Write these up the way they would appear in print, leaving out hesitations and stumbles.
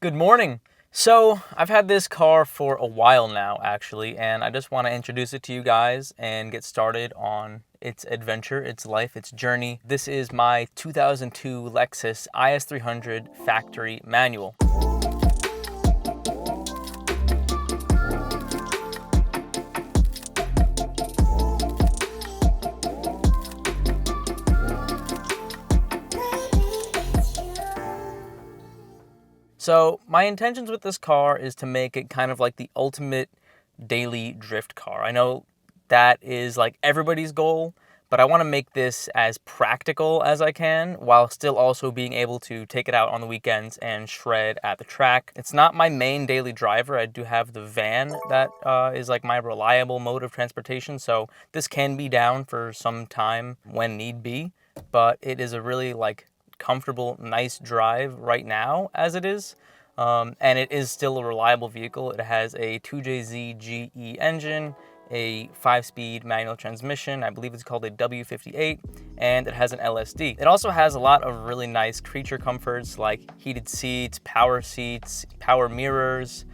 Good morning. So I've had this car for a while now, actually, and I just want to introduce it to you guys and get started on its adventure, its life, its journey. This is my 2002 Lexus IS300 factory manual. So my intentions with this car is to make it kind of like the ultimate daily drift car. I know that is like everybody's goal, but I want to make this as practical as I can while still also being able to take it out on the weekends and shred at the track. It's not my main daily driver. I do have the van that is like my reliable mode of transportation, so this can be down for some time when need be, but it is a really comfortable, nice drive right now as it is. And it is still a reliable vehicle. It has a 2JZ GE engine, a 5-speed manual transmission, I believe it's called a W58, and it has an LSD. It also has a lot of really nice creature comforts like heated seats, power mirrors,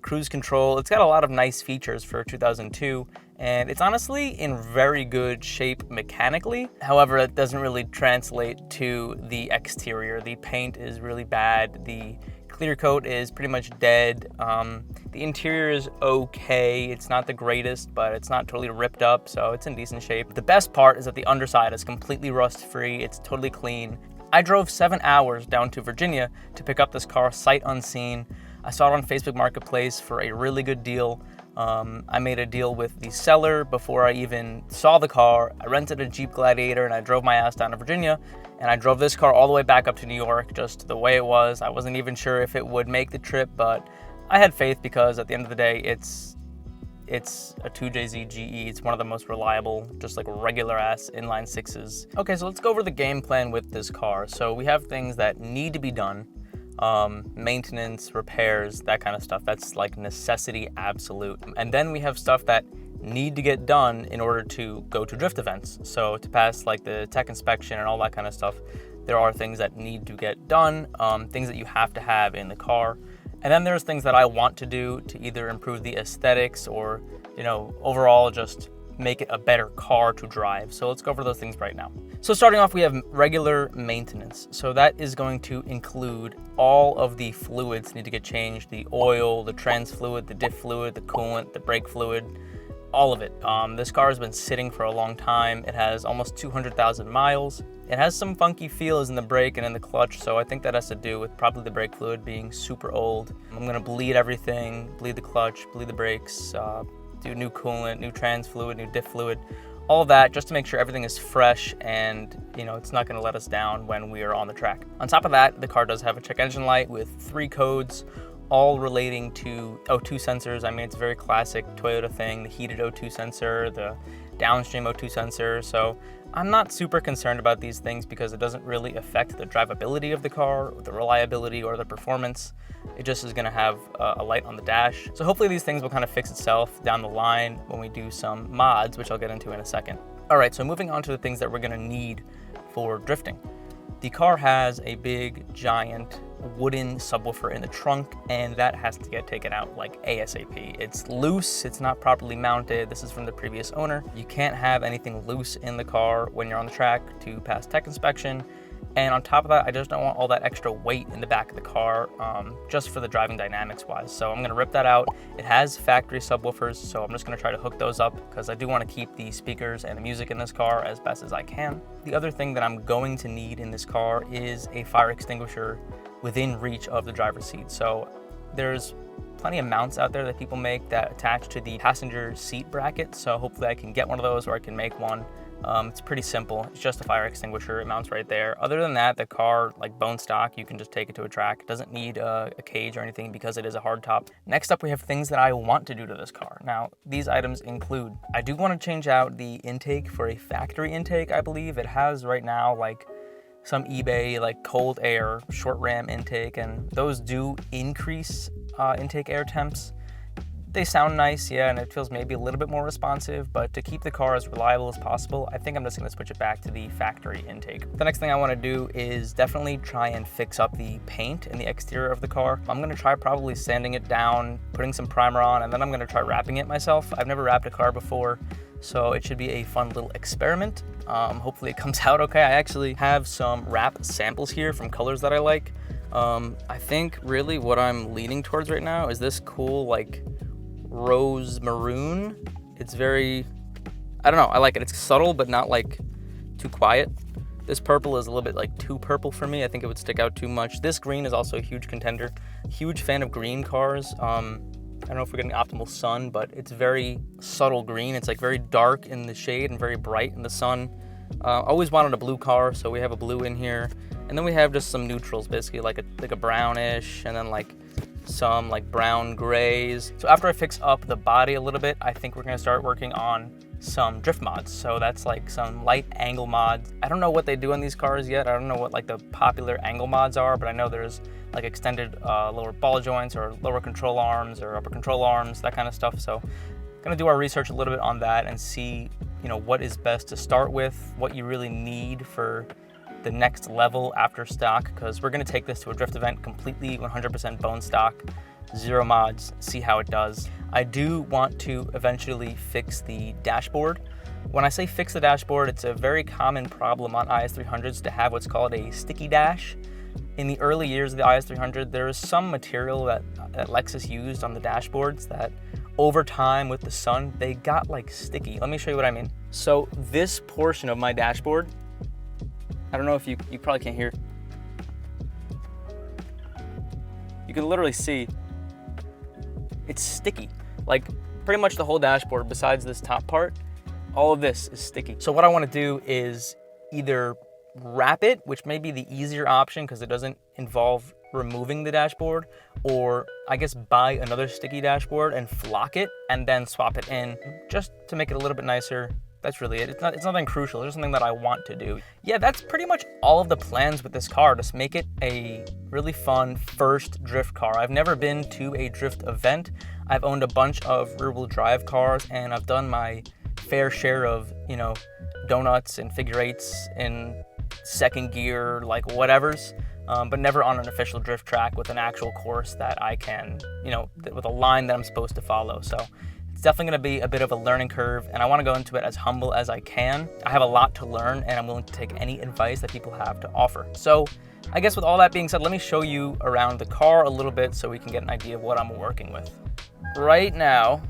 cruise control. It's got a lot of nice features for 2002. And it's honestly in very good shape mechanically. However, it doesn't really translate to the exterior. The paint is really bad. The clear coat is pretty much dead. The interior is okay. It's not the greatest, but it's not totally ripped up, so it's in decent shape. The best part is that the underside is completely rust-free. It's totally clean. I drove 7 hours down to Virginia to pick up this car sight unseen. I saw it on Facebook Marketplace for a really good deal. I made a deal with the seller before I even saw the car. I rented a Jeep Gladiator and I drove my ass down to Virginia, and I drove this car all the way back up to New York just the way it was. I wasn't even sure if it would make the trip, but I had faith because at the end of the day, it's a 2JZ GE. It's one of the most reliable, just like regular ass inline sixes. Okay, so let's go over the game plan with this car. So we have things that need to be done. Maintenance, repairs, that kind of stuff. That's like necessity absolute. And then we have stuff that need to get done in order to go to drift events. So to pass like the tech inspection and all that kind of stuff, there are things that need to get done, things that you have to have in the car. And then there's things that I want to do to either improve the aesthetics or, overall just make it a better car to drive. So let's go over those things right now. So starting off, we have regular maintenance. So that is going to include all of the fluids need to get changed: the oil, the trans fluid, the diff fluid, the coolant, the brake fluid, all of it. This car has been sitting for a long time. It has almost 200,000 miles. It has some funky feels in the brake and in the clutch, so I think that has to do with probably the brake fluid being super old. I'm gonna bleed everything, bleed the clutch, bleed the brakes, do new coolant, new trans fluid, new diff fluid, all of that just to make sure everything is fresh and it's not going to let us down when we are on the track. On top of that, the car does have a check engine light with 3 codes, all relating to O2 sensors. I mean, it's a very classic Toyota thing, the heated O2 sensor, the downstream O2 sensor. So I'm not super concerned about these things because it doesn't really affect the drivability of the car, the reliability, or the performance. It just is going to have a light on the dash. So hopefully these things will kind of fix itself down the line when we do some mods, which I'll get into in a second. All right, so moving on to the things that we're going to need for drifting. The car has a big, giant wooden subwoofer in the trunk, and that has to get taken out like ASAP. It's loose, it's not properly mounted. This is from the previous owner. You can't have anything loose in the car when you're on the track to pass tech inspection. And on top of that, I just don't want all that extra weight in the back of the car, just for the driving dynamics wise. So I'm gonna rip that out. It has factory subwoofers, so I'm just gonna try to hook those up because I do want to keep the speakers and the music in this car as best as I can. The other thing that I'm going to need in this car is a fire extinguisher within reach of the driver's seat. So there's plenty of mounts out there that people make that attach to the passenger seat bracket. So hopefully I can get one of those, or I can make one. It's pretty simple. It's just a fire extinguisher. It mounts right there. Other than that, the car, like bone stock, you can just take it to a track. It doesn't need a cage or anything because it is a hardtop. Next up, we have things that I want to do to this car. Now, these items include, I do want to change out the intake for a factory intake, I believe. It has right now like some eBay like cold air short ram intake, and those do increase intake air temps. They sound nice, yeah, and it feels maybe a little bit more responsive, but to keep the car as reliable as possible, I think I'm just gonna switch it back to the factory intake. The next thing I wanna do is definitely try and fix up the paint in the exterior of the car. I'm gonna try probably sanding it down, putting some primer on, and then I'm gonna try wrapping it myself. I've never wrapped a car before, so it should be a fun little experiment. Hopefully it comes out okay. I actually have some wrap samples here from colors that I like. I think really what I'm leaning towards right now is this cool like rose maroon. It's very, I don't know, I like it. It's subtle but not like too quiet. This purple is a little bit like too purple for me. I think it would stick out too much. This green is also a huge contender. Huge fan of green cars. I don't know if we're getting optimal sun, but it's very subtle green. It's like very dark in the shade and very bright in the sun. Always wanted a blue car, so we have a blue in here. And then we have just some neutrals, basically like a brownish, and then like some like brown grays. So after I fix up the body a little bit, I think we're gonna start working on some drift mods. So that's like some light angle mods. I don't know what they do on these cars yet. I don't know what like the popular angle mods are, but I know there's like extended lower ball joints or lower control arms or upper control arms, that kind of stuff. So gonna do our research a little bit on that and see, you know, what is best to start with, what you really need for the next level after stock, because we're gonna take this to a drift event completely 100% bone stock, zero mods, see how it does. I do want to eventually fix the dashboard. When I say fix the dashboard, it's a very common problem on IS300s to have what's called a sticky dash. In the early years of the IS300, there is some material that Lexus used on the dashboards that over time with the sun, they got like sticky. Let me show you what I mean. So this portion of my dashboard, I don't know if you probably can't hear. You can literally see it's sticky. Like pretty much the whole dashboard besides this top part, all of this is sticky. So what I wanna do is either wrap it, which may be the easier option because it doesn't involve removing the dashboard, or I guess buy another sticky dashboard and flock it and then swap it in just to make it a little bit nicer. That's really it. It's nothing crucial. It's just something that I want to do. Yeah, that's pretty much all of the plans with this car. Just make it a really fun first drift car. I've never been to a drift event. I've owned a bunch of rear-wheel drive cars, and I've done my fair share of, you know, donuts and figure eights in second gear, like whatevers, but never on an official drift track with an actual course that I can, you know, with a line that I'm supposed to follow. So it's definitely gonna be a bit of a learning curve, and I wanna go into it as humble as I can. I have a lot to learn, and I'm willing to take any advice that people have to offer. So I guess with all that being said, let me show you around the car a little bit so we can get an idea of what I'm working with. Right now,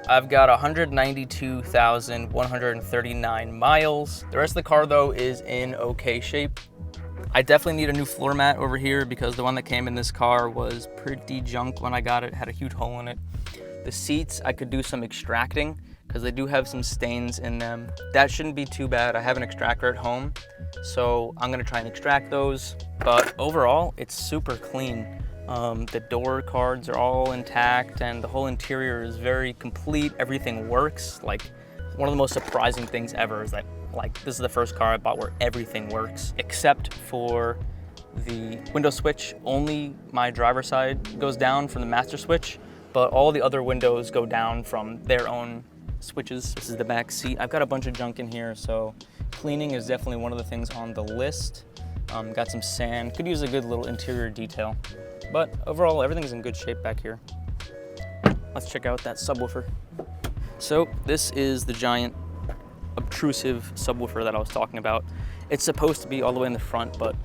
I've got 192,139 miles. The rest of the car though is in okay shape. I definitely need a new floor mat over here because the one that came in this car was pretty junk when I got it, had a huge hole in it. The seats, I could do some extracting because they do have some stains in them. That shouldn't be too bad. I have an extractor at home, so I'm gonna try and extract those. But overall, it's super clean. The door cards are all intact and the whole interior is very complete. Everything works. Like, one of the most surprising things ever is that, like, this is the first car I bought where everything works except for the window switch. Only my driver's side goes down from the master switch, but all the other windows go down from their own switches. This is the back seat. I've got a bunch of junk in here, so cleaning is definitely one of the things on the list. Got some sand. Could use a good little interior detail. But overall, everything's in good shape back here. Let's check out that subwoofer. So this is the giant obtrusive subwoofer that I was talking about. It's supposed to be all the way in the front, but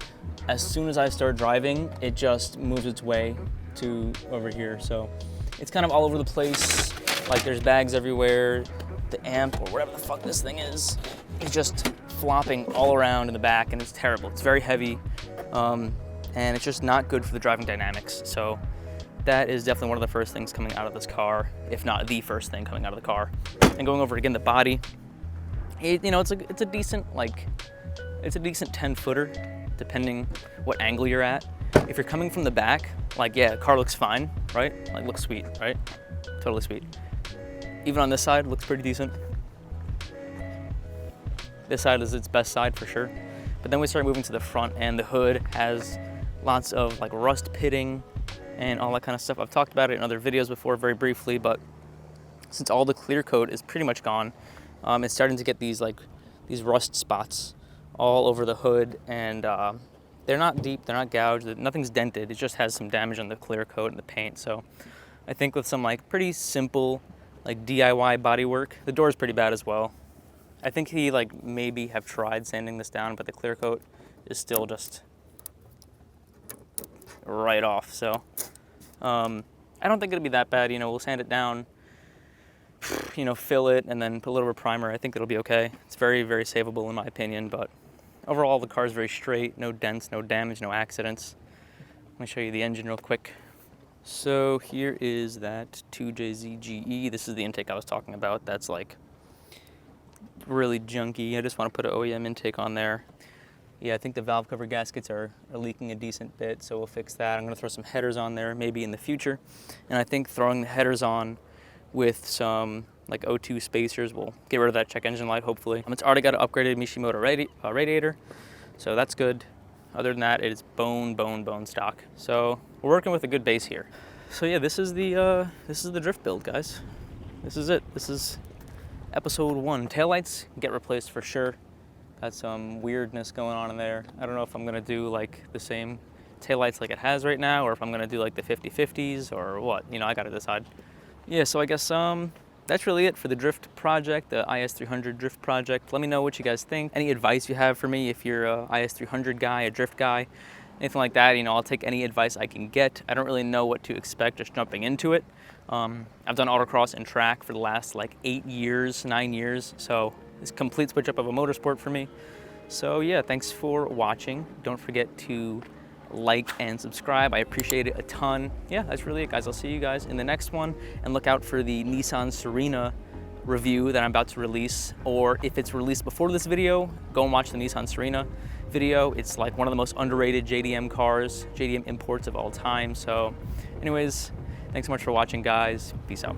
as soon as I start driving, it just moves its way to over here. So it's kind of all over the place. Like, there's bags everywhere. The amp, or whatever the fuck this thing is just flopping all around in the back, and it's terrible. It's very heavy. And it's just not good for the driving dynamics. So that is definitely one of the first things coming out of this car, if not the first thing coming out of the car. And going over again, the body, you know, it's a decent, like, it's a decent 10-footer, depending what angle you're at. If you're coming from the back, like, yeah, the car looks fine, right? Like, looks sweet, right? Totally sweet. Even on this side, looks pretty decent. This side is its best side for sure. But then we start moving to the front, and the hood has lots of like rust pitting and all that kind of stuff. I've talked about it in other videos before very briefly, but since all the clear coat is pretty much gone, it's starting to get these rust spots all over the hood, and they're not deep, they're not gouged, nothing's dented. It just has some damage on the clear coat and the paint. So I think with some like pretty simple like DIY body work, the door is pretty bad as well. I think he like maybe have tried sanding this down, but the clear coat is still just right off. So I don't think it'll be that bad. We'll sand it down, fill it, and then put a little bit of primer. I think it'll be okay. It's very, very savable in my opinion, but overall the car is very straight, no dents, no damage, no accidents. Let me show you the engine real quick. So here is that 2JZGE. This is the intake I was talking about. That's like really junky. I just want to put an OEM intake on there. Yeah, I think the valve cover gaskets are leaking a decent bit, so we'll fix that. I'm going to throw some headers on there maybe in the future. And I think throwing the headers on with some like O2 spacers will get rid of that check engine light, hopefully. It's already got an upgraded Mishimoto radiator, so that's good. Other than that, it is bone stock. So we're working with a good base here. So yeah, this is the drift build, guys. This is it. This is episode 1. Taillights get replaced for sure. Got some weirdness going on in there. I don't know if I'm gonna do like the same taillights like it has right now, or if I'm gonna do like the 50/50s or what. I gotta decide. Yeah, so I guess that's really it for the drift project, the IS300 drift project. Let me know what you guys think. Any advice you have for me if you're a IS300 guy, a drift guy, anything like that. I'll take any advice I can get. I don't really know what to expect just jumping into it. I've done autocross and track for the last like 9 years, so it's a complete switch up of a motorsport for me. So yeah, thanks for watching. Don't forget to like and subscribe. I appreciate it a ton. Yeah, that's really it, guys. I'll see you guys in the next one, and look out for the Nissan Serena review that I'm about to release, or if it's released before this video, go and watch the Nissan Serena video. It's like one of the most underrated JDM cars, JDM imports of all time. So anyways, thanks so much for watching, guys. Peace out.